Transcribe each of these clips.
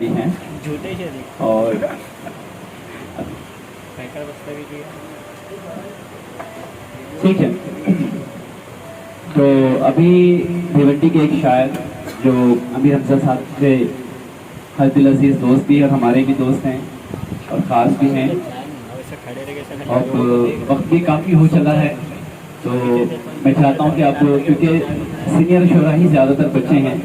हैं झूठे से और ठीक है। तो अभी भिवंडी के एक शायर जो अमीर हमजा साहब से हर दिल अजीज दोस्त भी और हमारे भी दोस्त हैं और ख़ास भी हैं, और वक्त भी काफ़ी हो चला है, तो मैं चाहता हूं कि आप, क्योंकि सीनियर शोरा ही ज़्यादातर बच्चे हैं,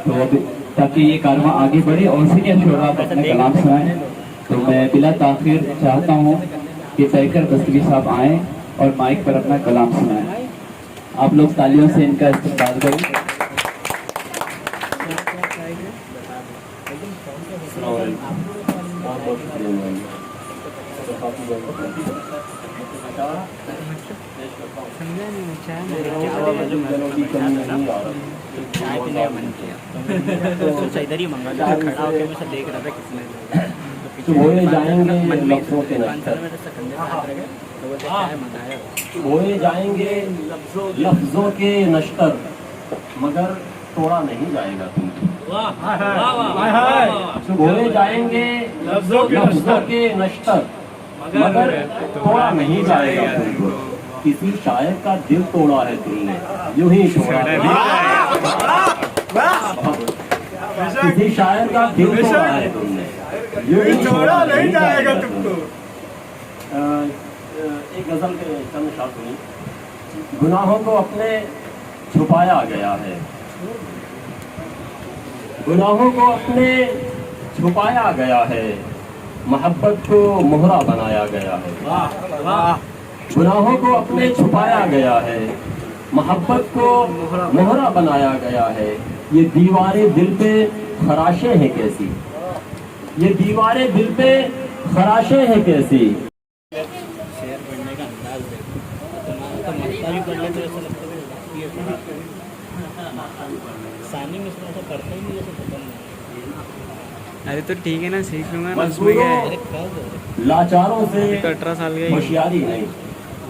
तो अब ताकि ये कारवां आगे बढ़े और सीनियर शोरा अपना कलाम सुनाएं, तो मैं बिला ताखिर चाहता हूं कि पैकर दस्तगी साहब आएँ और माइक पर अपना कलाम सुनाएं। आप लोग तालियों से इनका इस्तेमाल करें। इधर ही मंगा लिया, खड़ा होकर मैं सब देख रहा था किसने बोए जाएंगे लफ्जों के नश्तर, बोए जाएंगे लफ्जों के नश्तर, मगर तोड़ा नहीं जाएगा तुमको। बोए जाएंगे लफ्जों के नश्तर, मगर तोड़ा नहीं जाएगा तुमको। किसी शायर का दिल तोड़ा है तुमने, यूं ही छोड़ा किसी शायर का दिल तोड़ा है तुमने, यूं ही छोड़ा नहीं जाएगा तुमको। एक गजल के चंद शायर सुनी। गुनाहों को अपने छुपाया गया है, गुनाहों को अपने छुपाया गया है, मोहब्बत को मोहरा बनाया गया है। गुनाहों को अपने छुपाया गया है, मोहब्बत को मोहरा बनाया गया है। ये दीवारें दिल पे खराशें हैं कैसी, ये दीवारें दिल पे खराशें हैं कैसी। शेयर पढ़ने का अंदाज देखो, तो मत्ता भी पढ़ ले तो ऐसा लगता है सानी में इसमें ऐसा करता ही नहीं जैसे पता नहीं। अरे तो ठीक है ना, सीख लूंगा ना, उसमें क्या है। लाचारों से 18 साल का होशियारी नहीं,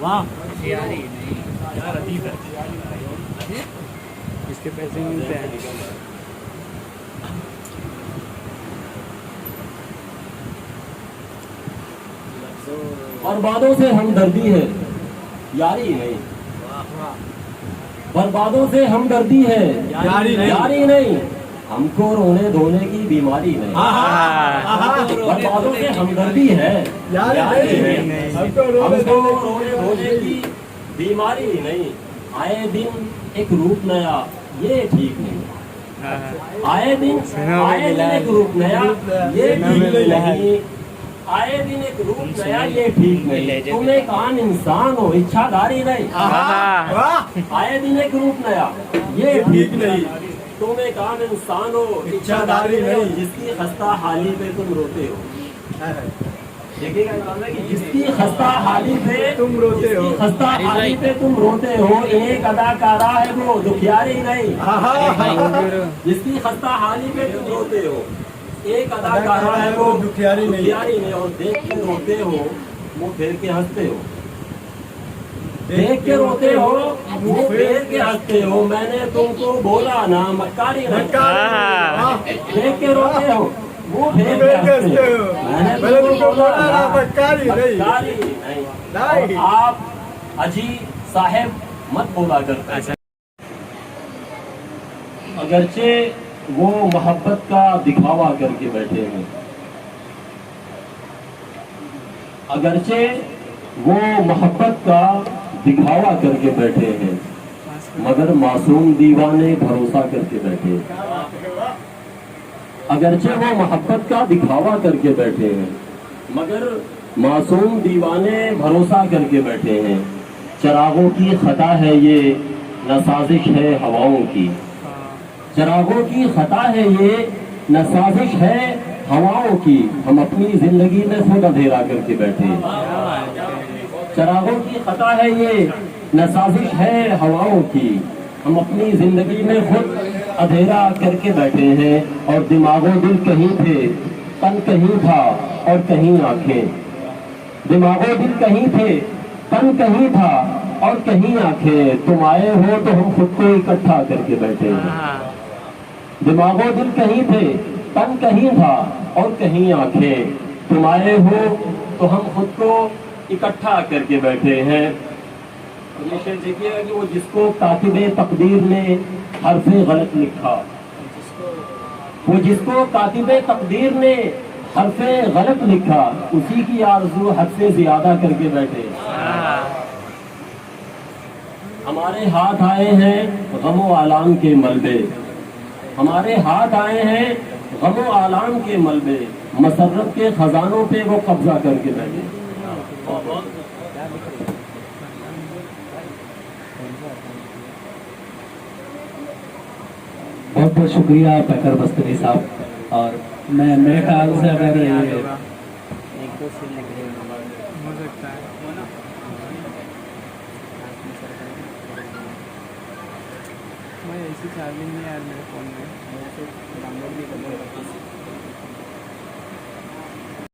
वाह होशियारी नहीं यार, अजीब है। इसके पैसे मिलते हैं। बर्बादों से हमदर्दी है यारी नहीं, बर्बादों से हमदर्दी है यारी नहीं, हमको रोने धोने की बीमारी नहीं। बर्बादों से हमदर्दी है यारी नहीं, हमको रोने धोने की बीमारी नहीं। आए दिन एक रूप नया ये ठीक नहीं, आए दिन एक रूप नया ये ठीक नहीं, आए दिन एक रूप नया ये ठीक नहीं। तुम एक आन इंसान हो, इच्छाधारी नहीं। आए दिन एक रूप नया ये ठीक नहीं, तुम एक आन इंसान हो, इच्छाधारी नहीं। जिसकी खस्ता हाली पे तुम रोते हो, देखिएगा कि जिसकी खस्ता हाली पे तुम रोते हो, खस्ता हाली पे तुम रोते हो, एक अदाकारा है वो दुखियारी नहीं। जिसकी खस्ता हाली पे तुम रोते हो, एक अदाकारा है वो दुखियारी नहीं। और देख के रोते हो, मुँह फेर के हंसते हो, देख के रोते हो, मुँह फेर के हंसते हो। मैंने तुमको बोला ना मक्कारी नहीं, देख के रोते हो, मुँह फेर के हंसते हो। मैंने तुमको बोला ना मक्कारी नहीं। आप अजी साहेब मत बोला करते, अगरचे वो मोहब्बत का दिखावा करके बैठे हैं, अगरचे वो मोहब्बत का दिखावा करके बैठे हैं, मगर मासूम दीवाने भरोसा करके बैठे हैं। अगरचे वो मोहब्बत का दिखावा करके बैठे हैं, मगर मासूम दीवाने भरोसा करके बैठे हैं। चरागों की खता है ये न साजिश है हवाओं की, चरागों की खता है ये न साजिश है हवाओं की। हम अपनी जिंदगी में खुद अंधेरा करके बैठे हैं। चरागों की खता है ये न साजिश है हवाओं की, हम अपनी जिंदगी में खुद अंधेरा करके बैठे हैं। और दिमागों दिल कहीं थे, तन कहीं था और कहीं आंखें, दिमागों दिल कहीं थे, तन कहीं था और कहीं आंखें। तुम आए हो तो हम खुद को इकट्ठा करके बैठे हैं। दिमागों दिल कहीं थे, तन कहीं था और कहीं आंखें, तुम आए हो तो हम खुद को इकट्ठा करके बैठे हैं। ये शेर देखिएगा कि वो जिसको कातिबे तकदीर ने हर्फे गलत लिखा, वो जिसको कातिबे तकदीर ने हर्फे गलत लिखा, उसी की आरज़ू हद से ज्यादा करके बैठे। हमारे हाथ आए हैं गमो आलाम के मलबे, हमारे हाथ आए हैं गमो आलाम के मलबे, मसर्रत के खजानों पे वो कब्जा करके बैठे। बहुत बहुत शुक्रिया पैकर बस्तरी साहब। और मैं मेरे ख्याल से अगर ये एक दो सीन लिख रहे हैं हो सकता है। भाई ऐसी चार्जिंग नहीं है यार मेरे फ़ोन में। डाउनलोड भी करना